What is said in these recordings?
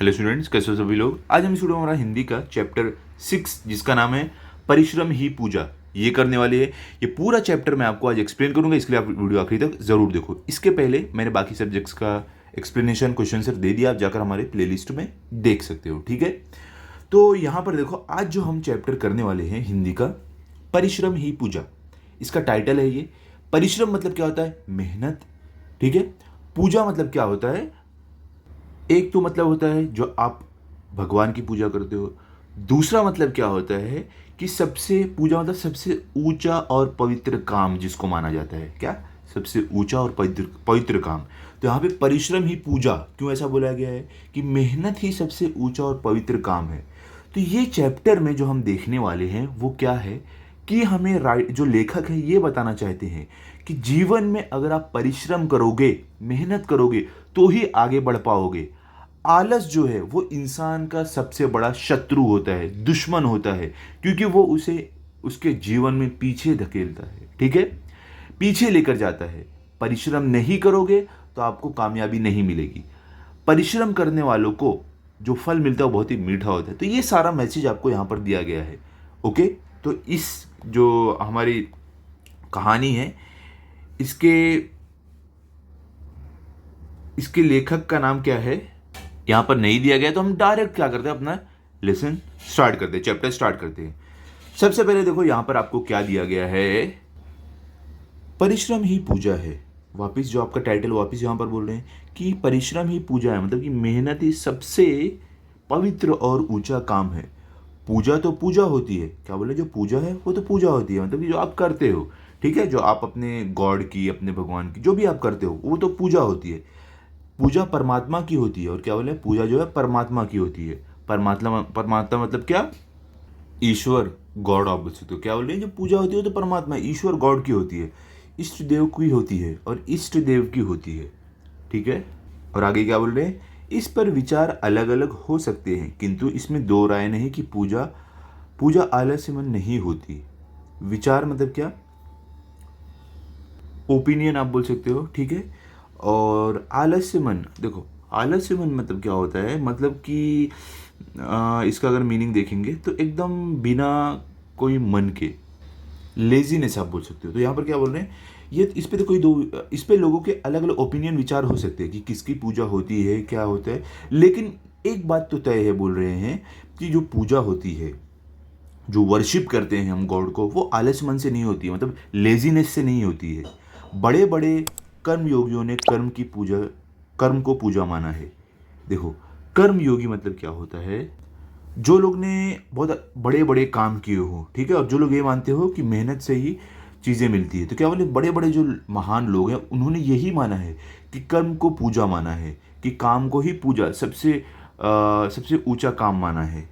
Hello students, कैसे हो सभी लोग। आज हम स्टूडेंट हमारा हिंदी का चैप्टर 6 जिसका नाम है परिश्रम ही पूजा, ये करने वाले हैं। ये पूरा चैप्टर मैं आपको आज एक्सप्लेन करूंगा, इसके लिए आप वीडियो आखिरी तक जरूर देखो। इसके पहले मैंने बाकी सब्जेक्ट्स का एक्सप्लेनेशन क्वेश्चन आंसर दे दिया, आप जाकर हमारे प्लेलिस्ट में देख सकते हो, ठीक है। तो यहाँ पर देखो, आज जो हम चैप्टर करने वाले हैं हिंदी का परिश्रम ही पूजा, इसका टाइटल है ये। परिश्रम मतलब क्या होता है? मेहनत, ठीक है। पूजा मतलब क्या होता है? एक तो मतलब होता है जो आप भगवान की पूजा करते हो। दूसरा मतलब क्या होता है कि सबसे पूजा मतलब सबसे ऊंचा और पवित्र काम जिसको माना जाता है। क्या? सबसे ऊंचा और पवित्र पवित्र काम। तो यहाँ पे परिश्रम ही पूजा क्यों ऐसा बोला गया है कि मेहनत ही सबसे ऊंचा और पवित्र काम है। तो ये चैप्टर में जो हम देखने वाले हैं वो क्या है कि हमें जो लेखक है ये बताना चाहते हैं कि जीवन में अगर आप परिश्रम करोगे, मेहनत करोगे तो ही आगे बढ़ पाओगे। आलस जो है वो इंसान का सबसे बड़ा शत्रु होता है, दुश्मन होता है, क्योंकि वो उसे उसके जीवन में पीछे धकेलता है, ठीक है, पीछे लेकर जाता है। परिश्रम नहीं करोगे तो आपको कामयाबी नहीं मिलेगी। परिश्रम करने वालों को जो फल मिलता है वो बहुत ही मीठा होता है। तो ये सारा मैसेज आपको यहाँ पर दिया गया है, ओके। तो इस जो हमारी कहानी है इसके इसके लेखक का नाम क्या है यहाँ पर नहीं दिया गया, तो हम डायरेक्ट क्या करते हैं, अपना लेसन स्टार्ट करते हैं, चैप्टर स्टार्ट करते हैं। सबसे पहले देखो यहाँ पर आपको क्या दिया गया है, परिश्रम ही पूजा है। वापिस जो आपका टाइटल वापिस यहाँ पर बोल रहे हैं कि परिश्रम ही पूजा है, मतलब कि मेहनत ही सबसे पवित्र और ऊंचा काम है। पूजा तो पूजा होती है, क्या बोले, जो पूजा है वो तो पूजा होती है, मतलब कि जो आप करते हो, ठीक है, जो आप अपने गॉड की, अपने भगवान की जो भी आप करते हो वो तो पूजा होती है। पूजा परमात्मा की होती है। और क्या बोले, पूजा जो है परमात्मा की होती है। परमात्मा परमात्मा मतलब क्या? ईश्वर, गॉड आप बोल सकते हो। क्या बोल रहे हैं, जो पूजा होती है वो तो परमात्मा, ईश्वर, गॉड की होती है, इष्ट देव की होती है और इष्ट देव की होती है, ठीक है। और आगे क्या बोल रहे हैं, इस पर विचार अलग अलग हो सकते हैं किंतु इसमें दो राय नहीं कि पूजा पूजा आलस्यमन नहीं होती। विचार मतलब क्या? ओपिनियन आप बोल सकते हो, ठीक है। और आलस्यमन, देखो आलस्यमन मतलब क्या होता है, मतलब कि इसका अगर मीनिंग देखेंगे तो एकदम बिना कोई मन के, लेजीनेस आप बोल सकते हो। तो यहाँ पर क्या बोल रहे हैं, ये इस पे तो कोई दो, इस पे लोगों के अलग अलग ओपिनियन, विचार हो सकते हैं कि किसकी पूजा होती है, क्या होता है। लेकिन एक बात तो तय है, बोल रहे हैं कि जो पूजा होती है, जो वर्शिप करते हैं हम गॉड को, वो आलस मन से नहीं होती है, मतलब लेजीनेस से नहीं होती है। बड़े बड़े कर्म योगियों ने कर्म को पूजा माना है। देखो, कर्म योगी मतलब क्या होता है, जो लोग ने बहुत बड़े बड़े काम किए हो, ठीक है, और जो लोग ये मानते हो कि मेहनत से ही चीज़ें मिलती है। तो क्या बोले, बड़े बड़े जो महान लोग हैं उन्होंने यही माना है कि कर्म को पूजा माना है, कि काम को ही पूजा सबसे ऊंचा काम माना है।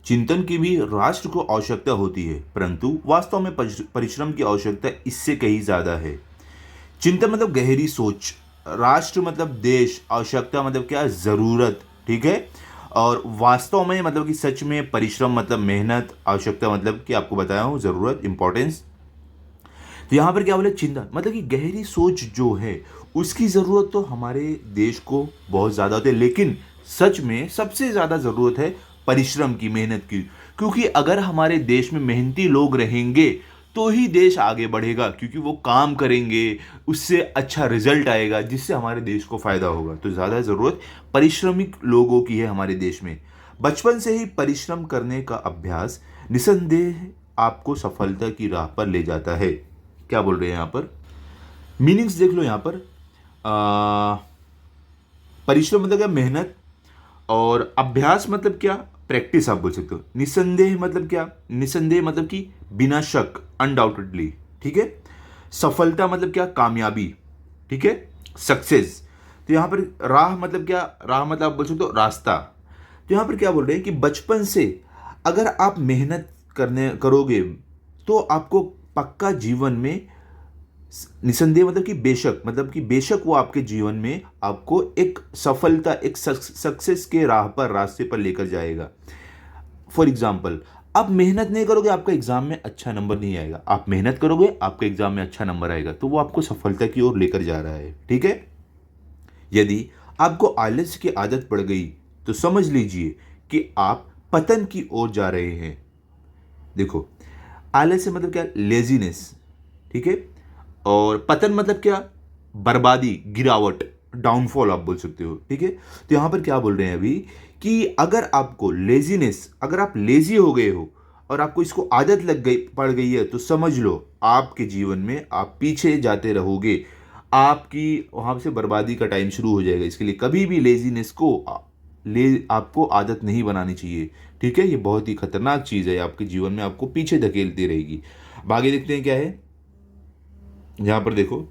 चिंतन की भी राष्ट्र को आवश्यकता होती है, परंतु वास्तव में परिश्रम की आवश्यकता इससे कहीं ज़्यादा है। चिंतन मतलब गहरी सोच, राष्ट्र मतलब देश, आवश्यकता मतलब क्या? ज़रूरत, ठीक है। और वास्तव में मतलब कि सच में, परिश्रम मतलब मेहनत, आवश्यकता मतलब कि आपको बताया हूँ ज़रूरत, इंपॉर्टेंस। तो यहाँ पर क्या बोले, चिंतन मतलब कि गहरी सोच जो है उसकी ज़रूरत तो हमारे देश को बहुत ज़्यादा होती है, लेकिन सच में सबसे ज़्यादा ज़रूरत है परिश्रम की, मेहनत की। क्योंकि अगर हमारे देश में मेहनती लोग रहेंगे तो ही देश आगे बढ़ेगा, क्योंकि वो काम करेंगे, उससे अच्छा रिजल्ट आएगा जिससे हमारे देश को फ़ायदा होगा। तो ज़्यादा ज़रूरत परिश्रमिक लोगों की है हमारे देश में। बचपन से ही परिश्रम करने का अभ्यास निसंदेह आपको सफलता की राह पर ले जाता है। क्या बोल रहे हैं यहाँ पर, मीनिंग्स देख लो यहाँ पर। परिश्रम मतलब क्या? मेहनत। और अभ्यास मतलब क्या? प्रैक्टिस आप बोल सकते हो। निसंदेह मतलब क्या? निसंदेह मतलब कि बिना शक, अनडाउटेडली, ठीक है। सफलता मतलब क्या? कामयाबी, ठीक है, सक्सेस। तो यहाँ पर राह मतलब क्या? राह मतलब आप बोल सकते हो रास्ता। तो यहाँ पर क्या बोल रहे हैं कि बचपन से अगर आप मेहनत करोगे तो आपको पक्का जीवन में, निसंदेह मतलब कि बेशक वो आपके जीवन में आपको एक सफलता, एक सक्सेस के रास्ते पर लेकर जाएगा। फॉर एग्जाम्पल, आप मेहनत नहीं करोगे, आपका एग्जाम में अच्छा नंबर नहीं आएगा। आप मेहनत करोगे, आपका एग्जाम में अच्छा नंबर आएगा, तो वो आपको सफलता की ओर लेकर जा रहा है, ठीक है। यदि आपको आलस्य की आदत पड़ गई तो समझ लीजिए कि आप पतन की ओर जा रहे हैं। देखो, आलस्य मतलब क्या? लेजीनेस, ठीक है। और पतन मतलब क्या? बर्बादी, गिरावट, डाउनफॉल आप बोल सकते हो, ठीक है। तो यहां पर क्या बोल रहे हैं अभी कि अगर आपको लेजीनेस, अगर आप लेजी हो गए हो और आपको इसको आदत लग गई, पड़ गई है, तो समझ लो आपके जीवन में आप पीछे जाते रहोगे। आपकी वहां से बर्बादी का टाइम शुरू हो जाएगा। इसके लिए कभी भी लेजीनेस को आपको आदत नहीं बनानी चाहिए, ठीक है। ये बहुत ही खतरनाक चीज है, आपके जीवन में आपको पीछे धकेलती रहेगी। अब आगे देखते हैं क्या है। यहां पर देखो,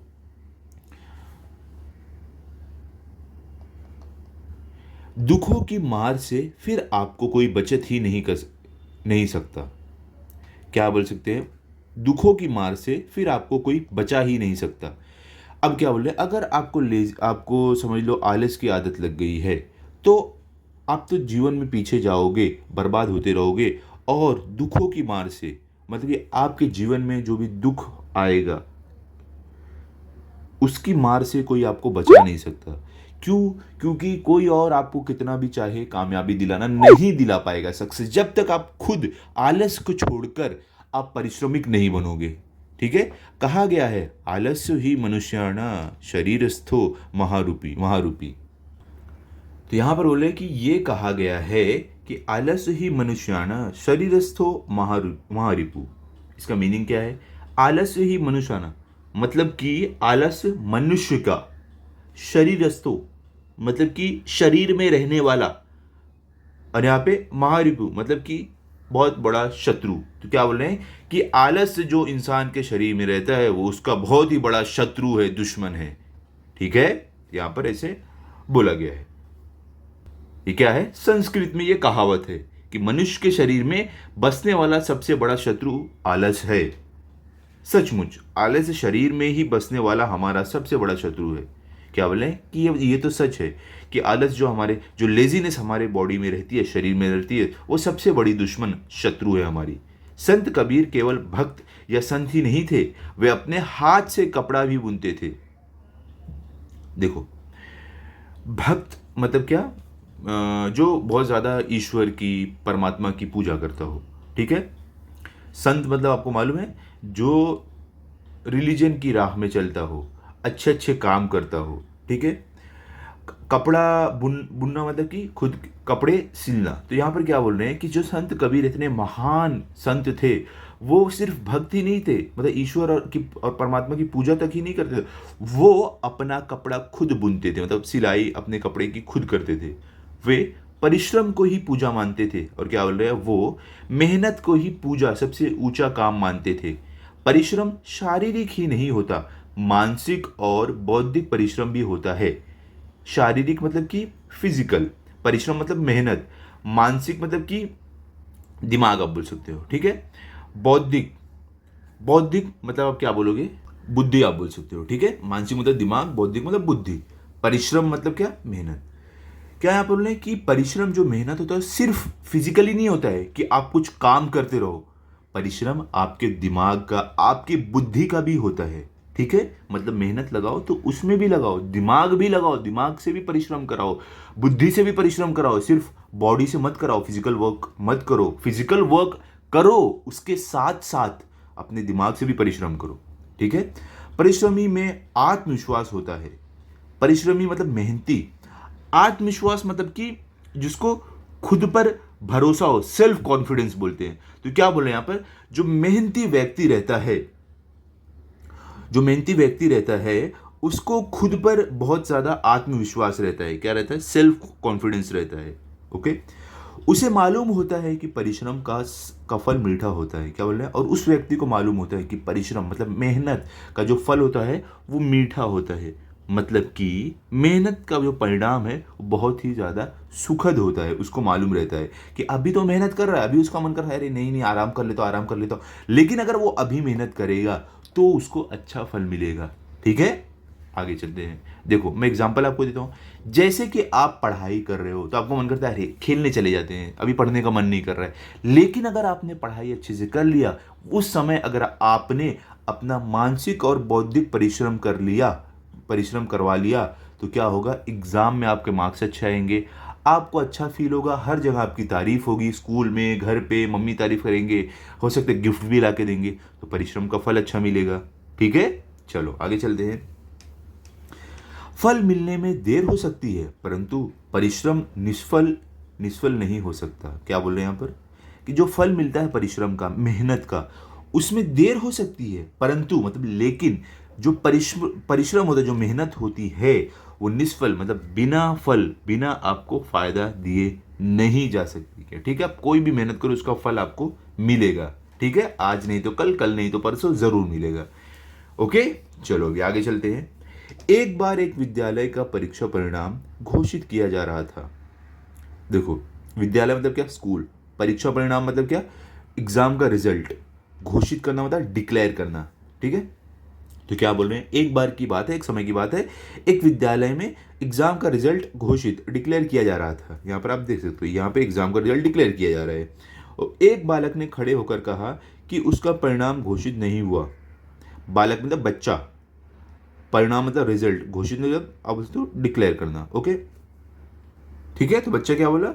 दुखों की मार से फिर आपको कोई बचत ही नहीं सकता। क्या बोल सकते हैं? दुखों की मार से फिर आपको कोई बचा ही नहीं सकता। अब क्या बोल रहे हैं, अगर आपको समझ लो आलस की आदत लग गई है, तो आप तो जीवन में पीछे जाओगे, बर्बाद होते रहोगे। और दुखों की मार से मतलब कि आपके जीवन में जो भी दुख आएगा, उसकी मार से कोई आपको बचा नहीं सकता। क्यों? क्योंकि कोई और आपको कितना भी चाहे कामयाबी दिलाना नहीं दिला पाएगा सक्सेस, जब तक आप खुद आलस को छोड़कर आप परिश्रमिक नहीं बनोगे, ठीक है। कहा गया है आलस्य ही मनुष्याणा शरीरस्थो महारूपी महारूपी। तो यहां पर बोले कि ये कहा गया है कि आलस्य ही मनुष्याणा शरीरस्थो महारिपु। इसका मीनिंग क्या है? आलस्य ही मनुष्याणा मतलब कि आलस्य मनुष्य का, शरीरस्थो मतलब कि शरीर में रहने वाला, और यहाँ पे महारिपु मतलब कि बहुत बड़ा शत्रु। तो क्या बोल रहे हैं कि आलस्य जो इंसान के शरीर में रहता है वो उसका बहुत ही बड़ा शत्रु है, दुश्मन है, ठीक है। यहां पर ऐसे बोला गया है। ये क्या है? संस्कृत में ये कहावत है कि मनुष्य के शरीर में बसने वाला सबसे बड़ा शत्रु आलस है। सचमुच आलस्य शरीर में ही बसने वाला हमारा सबसे बड़ा शत्रु है। क्या बोले कि ये तो सच है कि आलस जो लेजीनेस हमारे बॉडी में रहती है, शरीर में रहती है, वो सबसे बड़ी दुश्मन शत्रु है हमारी। संत कबीर केवल भक्त या संत ही नहीं थे, वे अपने हाथ से कपड़ा भी बुनते थे। देखो, भक्त मतलब क्या? जो बहुत ज़्यादा ईश्वर की, परमात्मा की पूजा करता हो, ठीक है। संत मतलब आपको मालूम है, जो रिलीजन की राह में चलता हो, अच्छे अच्छे काम करता हो, ठीक है। कपड़ा बुनना मतलब कि खुद कपड़े सिलना। तो यहाँ पर क्या बोल रहे हैं कि जो संत कबीर इतने महान संत थे, वो सिर्फ भक्त ही नहीं थे, मतलब ईश्वर और परमात्मा की पूजा तक ही नहीं करते थे, वो अपना कपड़ा खुद बुनते थे, मतलब सिलाई अपने कपड़े की खुद करते थे। वे परिश्रम को ही पूजा मानते थे। और क्या बोल रहे हैं, वो मेहनत को ही पूजा सबसे ऊंचा काम मानते थे। परिश्रम शारीरिक ही नहीं होता, मानसिक और बौद्धिक परिश्रम भी होता है। शारीरिक मतलब कि फिजिकल, परिश्रम मतलब मेहनत, मानसिक मतलब कि दिमाग आप बोल सकते हो, ठीक है। बौद्धिक, बौद्धिक मतलब आप क्या बोलोगे? बुद्धि आप बोल सकते हो, ठीक है। मानसिक मतलब दिमाग, बौद्धिक मतलब बुद्धि, परिश्रम मतलब क्या? मेहनत। क्या यहाँ पर बोल रहे हैं कि परिश्रम जो मेहनत होता है सिर्फ फिजिकली नहीं होता है कि आप कुछ काम करते रहो। परिश्रम आपके दिमाग का, आपकी बुद्धि का भी होता है, ठीक है। मतलब मेहनत लगाओ तो उसमें भी लगाओ, दिमाग भी लगाओ, दिमाग से भी परिश्रम कराओ, बुद्धि से भी परिश्रम कराओ। सिर्फ बॉडी से मत कराओ, फिजिकल वर्क मत करो, फिजिकल वर्क करो, उसके साथ साथ अपने दिमाग से भी परिश्रम करो, ठीक है। परिश्रमी में आत्मविश्वास होता है। परिश्रमी मतलब मेहनती। आत्मविश्वास मतलब कि जिसको खुद पर भरोसा हो, सेल्फ कॉन्फिडेंस बोलते हैं। तो क्या बोल रहे हैं यहां पर, जो मेहनती व्यक्ति रहता है, जो मेहनती व्यक्ति रहता है, उसको खुद पर बहुत ज्यादा आत्मविश्वास रहता है। क्या रहता है? सेल्फ कॉन्फिडेंस रहता है, ओके। उसे मालूम होता है कि परिश्रम का फल मीठा होता है। क्या बोल रहे हैं? और उस व्यक्ति को मालूम होता है कि परिश्रम मतलब मेहनत का जो फल होता है वो मीठा होता है। मतलब कि मेहनत का जो परिणाम है वो बहुत ही ज़्यादा सुखद होता है। उसको मालूम रहता है कि अभी तो मेहनत कर रहा है, अभी उसका मन कर रहा है अरे नहीं नहीं आराम कर लेता हूँ, आराम कर लेता हूँ, लेकिन अगर वो अभी मेहनत करेगा तो उसको अच्छा फल मिलेगा, ठीक है। आगे चलते हैं। देखो, मैं एग्जांपल आपको देता हूँ। जैसे कि आप पढ़ाई कर रहे हो तो आपको मन करता है अरे खेलने चले जाते हैं, अभी पढ़ने का मन नहीं कर रहा है, लेकिन अगर आपने पढ़ाई अच्छे से कर लिया, उस समय अगर आपने अपना मानसिक और बौद्धिक परिश्रम कर लिया, परिश्रम करवा लिया, तो क्या होगा? एग्जाम में आपके मार्क्स अच्छे आएंगे, आपको अच्छा फील होगा, हर जगह आपकी तारीफ होगी, स्कूल में, घर पे मम्मी तारीफ करेंगे, हो सकता है गिफ्ट भी ला के देंगे, तो परिश्रम का फल अच्छा मिलेगा। ठीक है, चलो आगे चलते हैं। फल मिलने में देर हो सकती है, परंतु परिश्रम निष्फल निष्फल नहीं हो सकता। क्या बोल रहे हैं यहाँ पर कि जो फल मिलता है परिश्रम का, मेहनत का, उसमें देर हो सकती है, परंतु मतलब लेकिन जो परिश्रम होता है, जो मेहनत होती है, वो निष्फल मतलब बिना फल, बिना आपको फायदा दिए नहीं जा सकती है। ठीक है, आप कोई भी मेहनत करो उसका फल आपको मिलेगा। ठीक है, आज नहीं तो कल, कल नहीं तो परसों जरूर मिलेगा। ओके, चलो अभी आगे चलते हैं। एक बार एक विद्यालय का परीक्षा परिणाम घोषित किया जा रहा था। देखो, विद्यालय मतलब क्या, स्कूल, परीक्षा परिणाम मतलब क्या, एग्जाम का रिजल्ट, घोषित करना मतलब डिक्लेयर करना। ठीक है, तो क्या बोल रहे हैं, एक बार की बात है, एक समय की बात है, एक विद्यालय में एग्जाम का रिजल्ट घोषित, डिक्लेयर किया जा रहा था। यहाँ पर आप देख सकते हो, यहाँ पे एग्जाम का रिजल्ट डिक्लेयर किया जा रहा है। और एक बालक ने खड़े होकर कहा कि उसका परिणाम घोषित नहीं हुआ। बालक मतलब बच्चा, परिणाम मतलब रिजल्ट, घोषित मतलब अब उसको डिक्लेयर करना। ओके, ठीक है, तो बच्चा क्या बोला,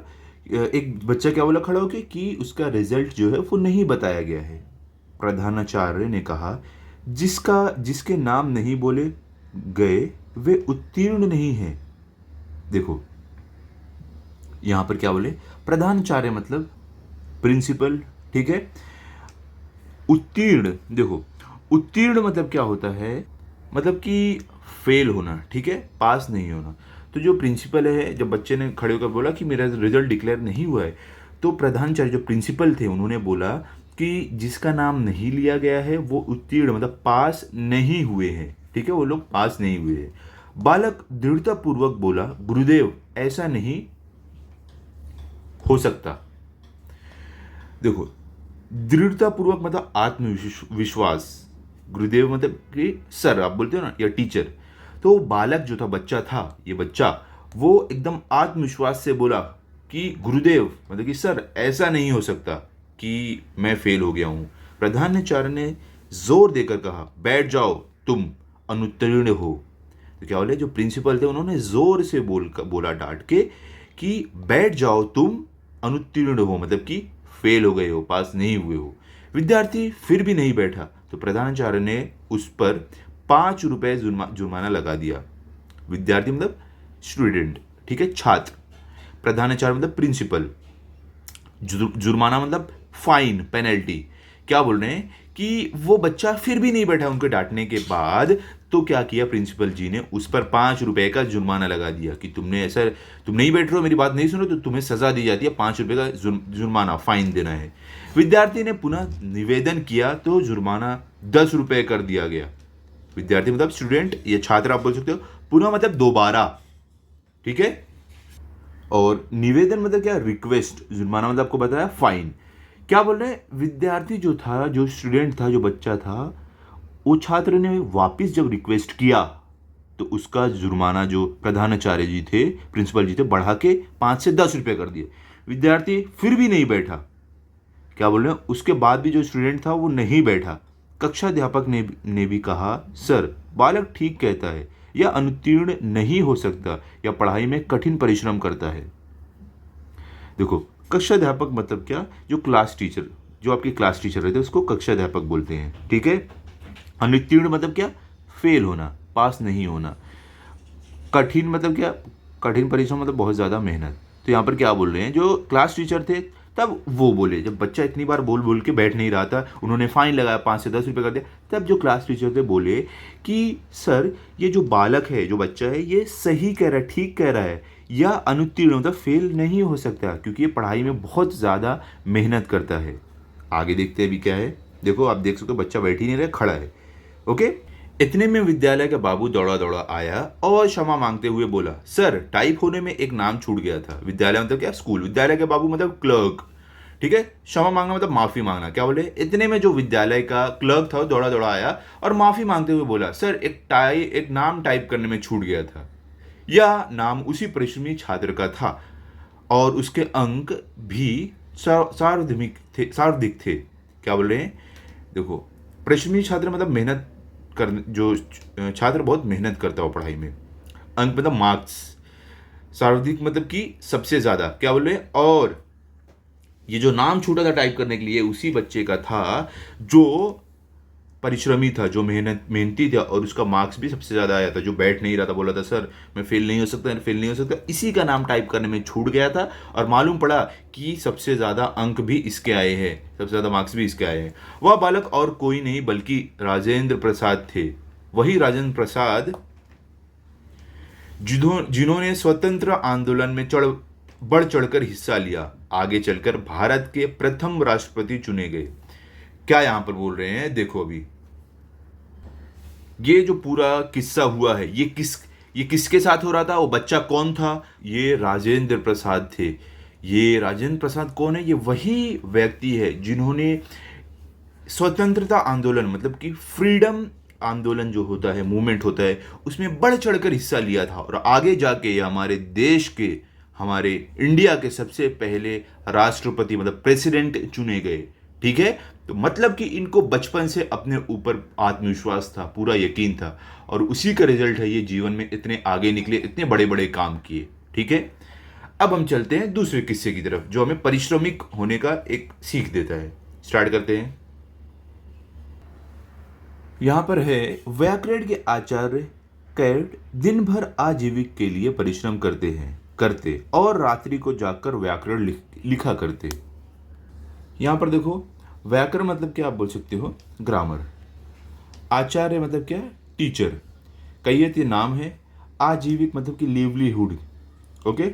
एक बच्चा क्या बोला खड़ा होके कि उसका रिजल्ट जो है वो नहीं बताया गया है। प्रधानाचार्य ने कहा, जिसके नाम नहीं बोले गए वे उत्तीर्ण नहीं है। देखो, यहां पर क्या बोले, प्रधानाचार्य मतलब प्रिंसिपल। ठीक है, उत्तीर्ण, देखो उत्तीर्ण मतलब क्या होता है, मतलब कि फेल होना। ठीक है, पास नहीं होना। तो जो प्रिंसिपल है, जब बच्चे ने खड़े होकर बोला कि मेरा रिजल्ट डिक्लेयर नहीं हुआ है, तो प्रधानाचार्य जो प्रिंसिपल थे उन्होंने बोला कि जिसका नाम नहीं लिया गया है वो उत्तीर्ण मतलब पास नहीं हुए हैं। ठीक है, वो लोग पास नहीं हुए हैं। बालक दृढ़तापूर्वक बोला, गुरुदेव ऐसा नहीं हो सकता। देखो, दृढ़तापूर्वक मतलब आत्मविश्वास, गुरुदेव मतलब कि सर आप बोलते हो ना, या टीचर। तो बालक जो था, बच्चा था, ये बच्चा, वो एकदम आत्मविश्वास से बोला कि गुरुदेव मतलब कि सर ऐसा नहीं हो सकता कि मैं फेल हो गया हूं। प्रधानाचार्य ने जोर देकर कहा, बैठ जाओ, तुम अनुत्तीर्ण हो। तो क्या बोले, जो प्रिंसिपल थे उन्होंने जोर से बोला डांट के कि बैठ जाओ, तुम अनुत्तीर्ण हो मतलब कि फेल हो गए हो, पास नहीं हुए हो। विद्यार्थी फिर भी नहीं बैठा, तो प्रधानाचार्य ने उस पर 5 रुपए जुर्माना लगा दिया। विद्यार्थी मतलब स्टूडेंट, ठीक है, छात्र, प्रधानाचार्य मतलब प्रिंसिपल, जुर्माना मतलब फाइन, पेनल्टी। क्या बोल रहे हैं कि वो बच्चा फिर भी नहीं बैठा उनके डांटने के बाद, तो क्या किया प्रिंसिपल जी ने, उस पर 5 रुपए का जुर्माना लगा दिया कि तुमने ऐसा, तुम नहीं बैठ रहे हो, मेरी बात नहीं सुनो, तो तुम्हें सजा दी जाती है, 5 रुपए का जुर्माना, फाइन देना है। विद्यार्थी ने पुनः निवेदन किया तो जुर्माना 10 रुपए कर दिया गया। विद्यार्थी मतलब स्टूडेंट, ये छात्र आप बोल सकते हो, पुनः मतलब दोबारा। ठीक है, और निवेदन मतलब क्या, रिक्वेस्ट, जुर्माना मतलब आपको बताया फाइन। क्या बोल रहे हैं, विद्यार्थी जो था, जो स्टूडेंट था, जो बच्चा था, वो छात्र ने वापस जब रिक्वेस्ट किया तो उसका जुर्माना जो प्रधानाचार्य जी थे, प्रिंसिपल जी थे, बढ़ा के 5 से 10 रुपए कर दिए। विद्यार्थी फिर भी नहीं बैठा। क्या बोल रहे हैं, उसके बाद भी जो स्टूडेंट था वो नहीं बैठा। कक्षा अध्यापक ने भी कहा, सर बालक ठीक कहता है, यह अनुत्तीर्ण नहीं हो सकता, या पढ़ाई में कठिन परिश्रम करता है। देखो, कक्षा अध्यापक मतलब क्या, जो क्लास टीचर, जो आपकी क्लास टीचर रहते हैं उसको कक्षा अध्यापक बोलते हैं। ठीक है, अनुत्तीर्ण मतलब क्या, फेल होना, पास नहीं होना। कठिन मतलब क्या, कठिन परिश्रम मतलब बहुत ज़्यादा मेहनत। तो यहाँ पर क्या बोल रहे हैं, जो क्लास टीचर थे तब वो बोले, जब बच्चा इतनी बार बोल बोल के बैठ नहीं रहा था, उन्होंने फाइन लगाया, 5 से 10 रुपए कर दिया, तब जो क्लास टीचर थे बोले कि सर ये जो बालक है, जो बच्चा है, ये सही कह रहा है, ठीक कह रहा है, या अनुत्तीर्ण मतलब फेल नहीं हो सकता, क्योंकि ये पढ़ाई में बहुत ज़्यादा मेहनत करता है। आगे देखते हैं अभी क्या है। देखो, आप देख सकते हो बच्चा बैठ ही नहीं रहा, खड़ा है। ओके, इतने में विद्यालय का बाबू दौड़ा दौड़ा आया और क्षमा मांगते हुए बोला, सर टाइप होने में एक नाम छूट गया था। विद्यालय मतलब क्या, स्कूल, विद्यालय के बाबू मतलब क्लर्क। ठीक है, क्षमा मांगना मतलब माफी मांगना। क्या बोले, इतने में जो विद्यालय का क्लर्क था वो दौड़ा दौड़ा आया और माफी मांगते हुए बोला, सर एक नाम टाइप करने में छूट गया था। यह नाम उसी परिश्रमी छात्र का था और उसके अंक भी सर्वाधिक थे। क्या बोल रहे हैं, देखो, परिश्रमी छात्र मतलब मेहनत कर, जो छात्र बहुत मेहनत करता हो पढ़ाई में, अंक मतलब मार्क्स, सर्वाधिक मतलब कि सबसे ज्यादा, क्या बोल रहे हैं। और ये जो नाम छोटा था टाइप करने के लिए उसी बच्चे का था जो परिश्रमी था, जो मेहनती था, और उसका मार्क्स भी सबसे ज्यादा आया था, जो बैठ नहीं रहा था, बोला था सर मैं फेल नहीं हो सकता, फेल नहीं हो सकता, इसी का नाम टाइप करने में छूट गया था। और मालूम पड़ा कि सबसे ज्यादा अंक भी इसके आए हैं, सबसे ज्यादा मार्क्स भी इसके आए हैं। वह बालक और कोई नहीं बल्कि राजेंद्र प्रसाद थे। वही राजेंद्र प्रसाद जिन्होंने स्वतंत्र आंदोलन में बढ़ चढ़कर हिस्सा लिया, आगे चलकर भारत के प्रथम राष्ट्रपति चुने गए। क्या यहां पर बोल रहे हैं, देखो अभी ये जो पूरा किस्सा हुआ है, ये किसके साथ हो रहा था, वो बच्चा कौन था, ये राजेंद्र प्रसाद थे। ये राजेंद्र प्रसाद कौन है, ये वही व्यक्ति है जिन्होंने स्वतंत्रता आंदोलन मतलब कि फ्रीडम आंदोलन जो होता है, मूवमेंट होता है, उसमें बढ़ चढ़कर हिस्सा लिया था, और आगे जाके ये हमारे देश के, हमारे इंडिया के सबसे पहले राष्ट्रपति मतलब प्रेसिडेंट चुने गए। ठीक है, तो मतलब कि इनको बचपन से अपने ऊपर आत्मविश्वास था, पूरा यकीन था, और उसी का रिजल्ट है ये जीवन में इतने आगे निकले, इतने बड़े बड़े काम किए। ठीक है, अब हम चलते हैं दूसरे किस्से की तरफ जो हमें परिश्रमिक होने का एक सीख देता है। स्टार्ट करते हैं। यहाँ पर है, व्याकरण के आचार्य कैट दिन भर आजीविक के लिए परिश्रम करते और रात्रि को जागकर व्याकरण लिखा करते। यहाँ पर देखो, व्याकरण मतलब क्या आप बोल सकते हो, ग्रामर। आचार्य मतलब क्या, टीचर। कैयत ये नाम है। आजीविक मतलब कि लिवलीहुड। ओके,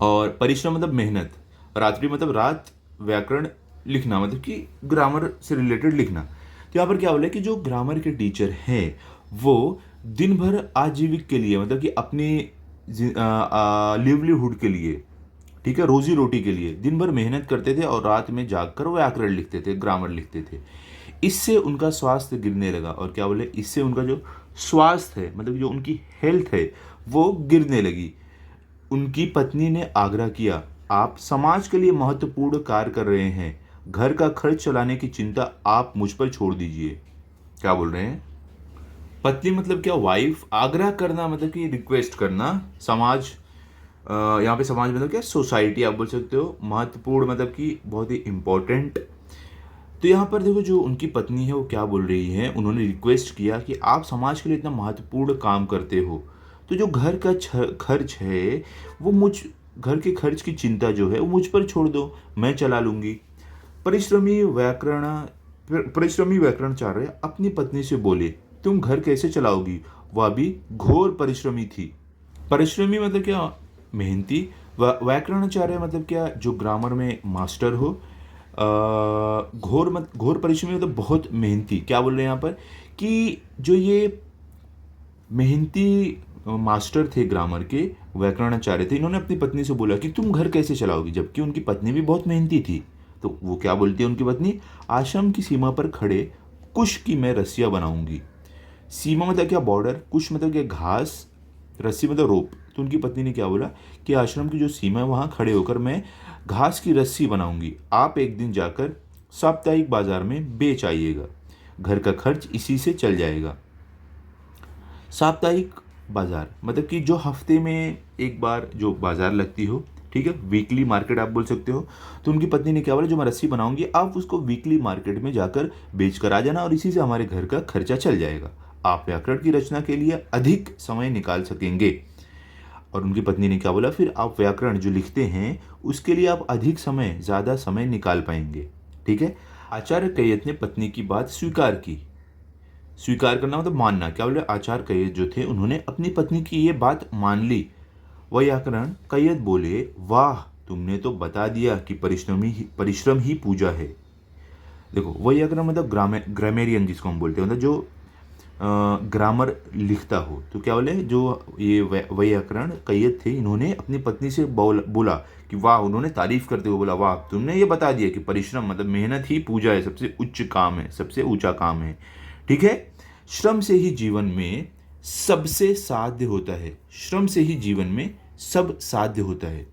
और परिश्रम मतलब मेहनत। रात्रि मतलब रात। व्याकरण लिखना मतलब कि ग्रामर से रिलेटेड लिखना। तो यहाँ पर क्या बोला कि जो ग्रामर के टीचर हैं वो दिन भर आजीविक के लिए मतलब कि अपनी लिवलीहुड के लिए, ठीक है, रोजी रोटी के लिए दिन भर मेहनत करते थे और रात में जागकर व्याकरण लिखते थे, ग्रामर लिखते थे। इससे उनका स्वास्थ्य गिरने लगा, और क्या बोले, इससे उनका जो स्वास्थ्य है मतलब जो उनकी हेल्थ है वो गिरने लगी। उनकी पत्नी ने आग्रह किया, आप समाज के लिए महत्वपूर्ण कार्य कर रहे हैं, घर का खर्च चलाने की चिंता आप मुझ पर छोड़ दीजिए। क्या बोल रहे हैं, पत्नी मतलब क्या, वाइफ। आग्रह करना मतलब कि रिक्वेस्ट करना। समाज, यहाँ पे समाज मतलब क्या, सोसाइटी आप बोल सकते हो। महत्वपूर्ण मतलब कि बहुत ही इंपॉर्टेंट। तो यहाँ पर देखो, जो उनकी पत्नी है वो क्या बोल रही है, उन्होंने रिक्वेस्ट किया कि आप समाज के लिए इतना महत्वपूर्ण काम करते हो, तो जो घर का खर्च है वो घर के खर्च की चिंता जो है वो मुझ पर छोड़ दो, मैं चला लूंगी। परिश्रमी व्याकरण परिश्रमी व्याकरणाचार्य अपनी पत्नी से बोले, तुम घर कैसे चलाओगी, वह भी घोर परिश्रमी थी। परिश्रमी मतलब क्या, मेहनती। व्याकरणाचार्य मतलब क्या, जो ग्रामर में मास्टर हो। घोर परिश्रमी मतलब बहुत मेहनती। क्या बोल रहे हैं यहाँ पर कि जो ये मेहनती मास्टर थे ग्रामर के, व्याकरणाचार्य थे, इन्होंने अपनी पत्नी से बोला कि तुम घर कैसे चलाओगी, जबकि उनकी पत्नी भी बहुत मेहनती थी। तो वो क्या बोलती है उनकी पत्नी, आश्रम की सीमा पर खड़े कुश की मैं रस्सियाँ बनाऊंगी। सीमा मतलब क्या, बॉर्डर। कुश मतलब क्या, घास। रस्सी मतलब रोप। तो उनकी पत्नी ने क्या बोला कि आश्रम की जो सीमा है वहाँ खड़े होकर मैं घास की रस्सी बनाऊंगी, आप एक दिन जाकर साप्ताहिक बाजार में बेच आइएगा, घर का खर्च इसी से चल जाएगा। साप्ताहिक बाजार मतलब कि जो हफ्ते में एक बार जो बाजार लगती हो, ठीक है, वीकली मार्केट आप बोल सकते हो। तो उनकी पत्नी ने क्या बोला, जो मैं रस्सी बनाऊंगी आप उसको वीकली मार्केट में जाकर बेच कर आ जाना, और इसी से हमारे घर का खर्चा चल जाएगा, आप व्याकरण की रचना के लिए अधिक समय निकाल सकेंगे। और उनकी पत्नी ने क्या बोला, फिर आप व्याकरण जो लिखते हैं उसके लिए आप अधिक समय, ज़्यादा समय निकाल पाएंगे। ठीक है, आचार्य कैयत ने पत्नी की बात स्वीकार की। स्वीकार करना मतलब मानना। क्या बोले, आचार्य कैयत जो थे उन्होंने अपनी पत्नी की ये बात मान ली। व्याकरण कैयत बोले, वाह, तुमने तो बता दिया कि परिश्रम ही पूजा है। देखो, व्याकरण मतलब ग्रामेरियन जिसको हम बोलते हैं, मतलब जो ग्रामर लिखता हो। तो क्या बोले, जो ये व्याकरण कैयत थे, इन्होंने अपनी पत्नी से बोला कि वाह, उन्होंने तारीफ करते हुए बोला, वाह, तुमने ये बता दिया कि परिश्रम मतलब मेहनत ही पूजा है, सबसे उच्च काम है, सबसे ऊंचा काम है। ठीक है, श्रम से ही जीवन में सबसे साध्य होता है। श्रम से ही जीवन में सब साध्य होता है।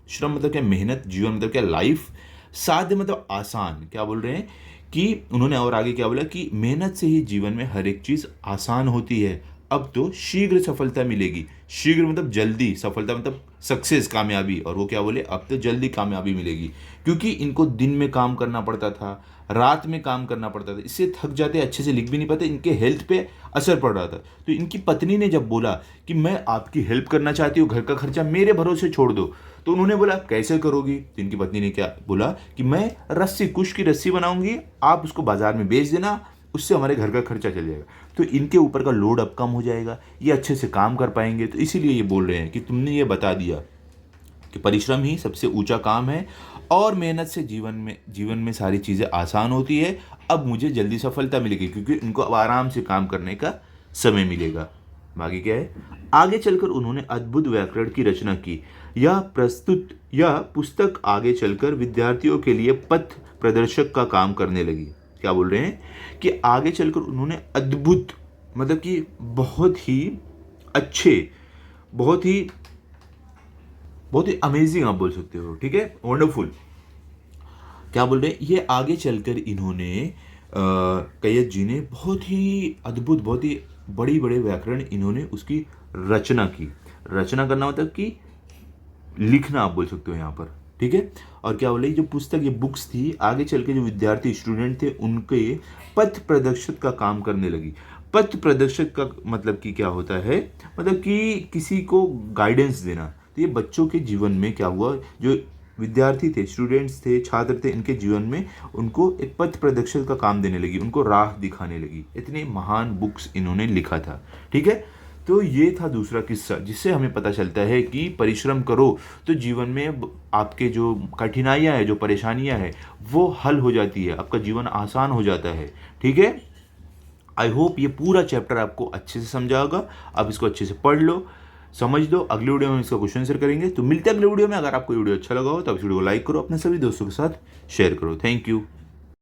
श्रम मतलब क्या, मेहनत। जीवन मतलब क्या, लाइफ। साध्य मतलब आसान। क्या बोल रहे हैं कि उन्होंने और आगे क्या बोला कि मेहनत से ही जीवन में हर एक चीज़ आसान होती है, अब तो शीघ्र सफलता मिलेगी। शीघ्र मतलब जल्दी, सफलता मतलब सक्सेस, कामयाबी। और वो क्या बोले, अब तो जल्दी कामयाबी मिलेगी, क्योंकि इनको दिन में काम करना पड़ता था, रात में काम करना पड़ता था, इससे थक जाते, अच्छे से लिख भी नहीं पाते, इनके हेल्थ पे असर पड़ रहा था। तो इनकी पत्नी ने जब बोला कि मैं आपकी हेल्प करना चाहती हूँ, घर का खर्चा मेरे भरोसे छोड़ दो, तो उन्होंने बोला कैसे करोगी। तो इनकी पत्नी ने क्या बोला कि मैं रस्सी, कुश की रस्सी बनाऊंगी, आप उसको बाजार में बेच देना, उससे हमारे घर का खर्चा चल जाएगा। तो इनके ऊपर का लोड अब कम हो जाएगा, ये अच्छे से काम कर पाएंगे। तो इसीलिए ये बोल रहे हैं कि तुमने ये बता दिया कि परिश्रम ही सबसे ऊंचा काम है और मेहनत से जीवन में सारी चीज़ें आसान होती है। अब मुझे जल्दी सफलता मिलेगी, क्योंकि इनको अब आराम से काम करने का समय मिलेगा। बाकी क्या है, आगे चलकर उन्होंने अद्भुत व्याकरण की रचना की। यह पुस्तक आगे चलकर विद्यार्थियों के लिए पथ प्रदर्शक का काम करने लगी। क्या बोल रहे हैं कि आगे चलकर उन्होंने अद्भुत मतलब कि बहुत ही अच्छे, बहुत ही अमेजिंग आप बोल सकते हो, ठीक है, वंडरफुल। क्या बोल रहे हैं, ये आगे चलकर इन्होंने कैयत जी ने बहुत ही अद्भुत, बहुत ही बड़ी बड़े व्याकरण इन्होंने उसकी रचना की। रचना करना मतलब कि लिखना आप बोल सकते हो यहाँ पर, ठीक है। और क्या बोले, जो पुस्तक, ये बुक्स थी, आगे चल के जो विद्यार्थी स्टूडेंट थे उनके पथ प्रदर्शक का काम करने लगी। पथ प्रदर्शक का मतलब कि क्या होता है, मतलब कि किसी को गाइडेंस देना। तो ये बच्चों के जीवन में क्या हुआ, जो विद्यार्थी थे, स्टूडेंट्स थे, छात्र थे, इनके जीवन में उनको एक पथ प्रदर्शक का काम देने लगी, उनको राह दिखाने लगी। इतने महान बुक्स इन्होंने लिखा था, ठीक है। तो ये था दूसरा किस्सा, जिससे हमें पता चलता है कि परिश्रम करो तो जीवन में आपके जो कठिनाइयाँ हैं, जो परेशानियाँ हैं, वो हल हो जाती है, आपका जीवन आसान हो जाता है, ठीक है। आई होप ये पूरा चैप्टर आपको अच्छे से समझा होगा। आप इसको अच्छे से पढ़ लो, समझ लो। अगले वीडियो में इसका क्वेश्चन आंसर करेंगे। तो मिलते हैं अगले वीडियो में। अगर आपको वीडियो अच्छा लगा हो तो आप इस वीडियो को लाइक करो, अपने सभी दोस्तों के साथ शेयर करो। Thank you.